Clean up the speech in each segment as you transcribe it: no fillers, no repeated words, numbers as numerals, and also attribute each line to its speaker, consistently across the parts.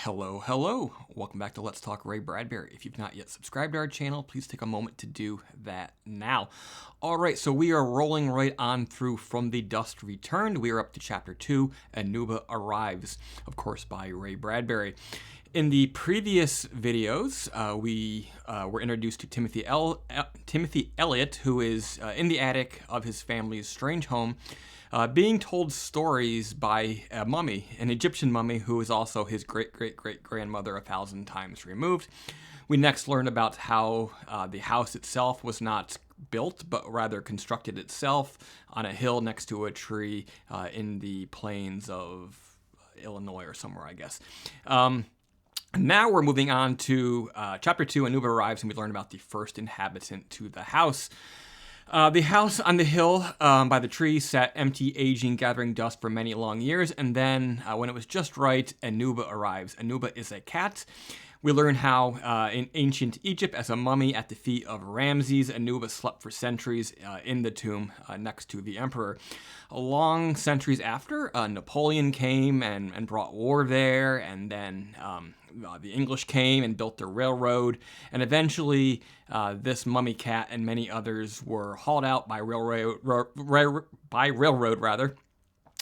Speaker 1: Hello. Welcome back to Let's Talk Ray Bradbury. If you've not yet subscribed to our channel, please take a moment to do that now. All right, so we are rolling right on through From the Dust Returned. We are up to Chapter 2, Anuba Arrives, of course, by Ray Bradbury. In the previous videos, we were introduced to Timothy Elliot, who is in the attic of his family's strange home, being told stories by a mummy, an Egyptian mummy who is also his great-great-great-grandmother 1,000 times removed. We next learn about how the house itself was not built, but rather constructed itself on a hill next to a tree in the plains of Illinois or somewhere, I guess. Now we're moving on to Chapter 2, Anuba Arrives, and we learn about the first inhabitant to the house. The house on the hill by the tree sat empty, aging, gathering dust for many long years, and then when it was just right, Anuba arrives. Anuba is a cat. We learn how in ancient Egypt, as a mummy at the feet of Ramses, Anuba slept for centuries in the tomb next to the emperor. Long centuries after, Napoleon came and brought war there, and then the English came and built the railroad, and eventually this mummy cat and many others were hauled out by railroad,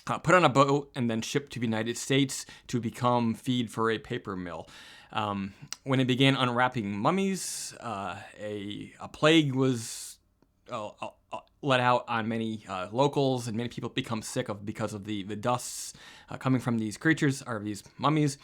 Speaker 1: put on a boat, and then shipped to the United States to become feed for a paper mill. When it began unwrapping mummies, a plague was let out on many locals, and many people become sick because of the dusts coming from these creatures, or these mummies.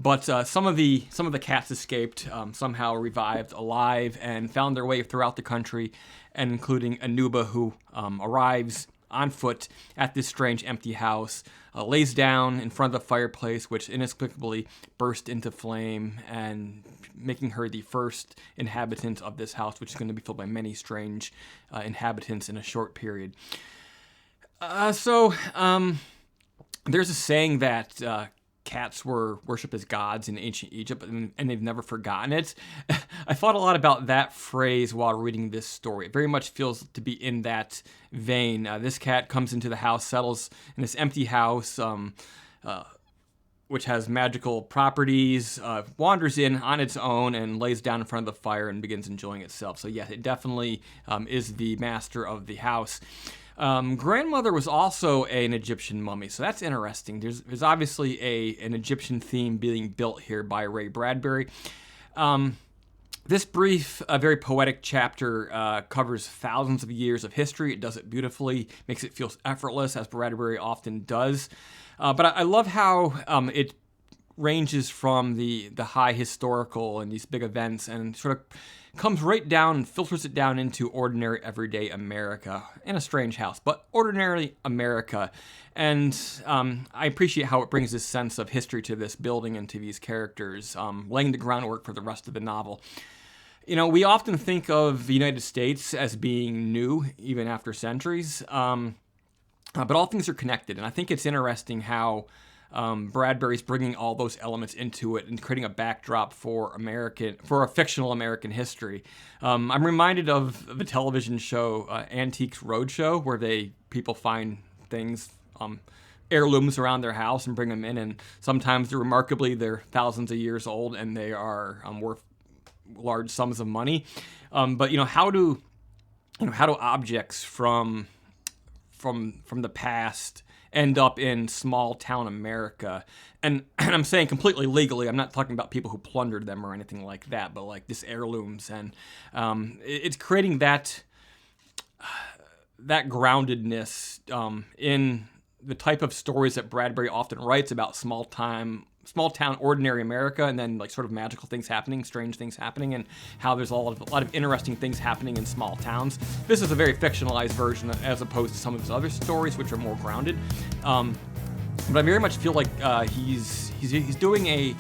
Speaker 1: But some of the cats escaped, somehow revived alive, and found their way throughout the country, and including Anuba, who arrives on foot at this strange empty house, lays down in front of the fireplace, which inexplicably burst into flame, and making her the first inhabitant of this house, which is going to be filled by many strange inhabitants in a short period. There's a saying that cats were worshipped as gods in ancient Egypt, and they've never forgotten it. I thought a lot about that phrase while reading this story. It very much feels to be in that vein. This cat comes into the house, settles in this empty house, which has magical properties, wanders in on its own, and lays down in front of the fire and begins enjoying itself. So yeah, it definitely is the master of the house. Grandmother was also an Egyptian mummy, so that's interesting. There's obviously an Egyptian theme being built here by Ray Bradbury. This brief, very poetic chapter covers thousands of years of history. It does it beautifully, makes it feel effortless, as Bradbury often does. But I love how it ranges from the high historical and these big events, and sort of comes right down and filters it down into ordinary, everyday America in a strange house, but ordinary America. And I appreciate how it brings this sense of history to this building and to these characters, laying the groundwork for the rest of the novel. You know, we often think of the United States as being new, even after centuries, but all things are connected. And I think it's interesting how Bradbury's bringing all those elements into it and creating a backdrop for a fictional American history. I'm reminded of the television show Antiques Roadshow, where people find things, heirlooms around their house, and bring them in, and sometimes they're thousands of years old, and they are worth large sums of money. But how do objects from the past end up in small town America? And I'm saying completely legally. I'm not talking about people who plundered them or anything like that, but like this heirlooms, and it's creating that groundedness in the type of stories that Bradbury often writes about small town, ordinary America, and then like sort of magical things happening, strange things happening, and how there's a lot of interesting things happening in small towns. This is a very fictionalized version as opposed to some of his other stories, which are more grounded. But I very much feel like he's doing a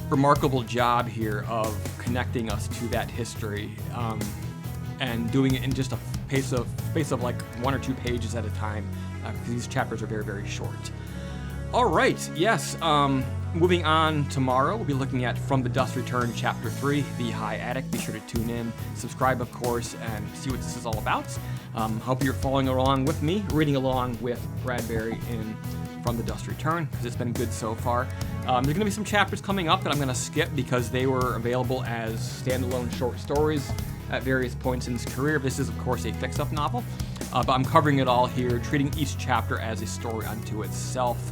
Speaker 1: remarkable job here of connecting us to that history, and doing it in just a space of like 1 or 2 pages at a time, because these chapters are very, very short. All right, yes. Moving on tomorrow, we'll be looking at From the Dust Returned, Chapter 3, The High Attic. Be sure to tune in, subscribe, of course, and see what this is all about. Hope you're following along with me, reading along with Bradbury in From the Dust Return, because it's been good so far. There's going to be some chapters coming up that I'm going to skip because they were available as standalone short stories at various points in his career. This is, of course, a fix-up novel, but I'm covering it all here, treating each chapter as a story unto itself,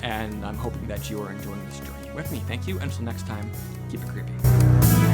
Speaker 1: and I'm hoping that you are enjoying this journey with me. Thank you, and until next time, keep it creepy.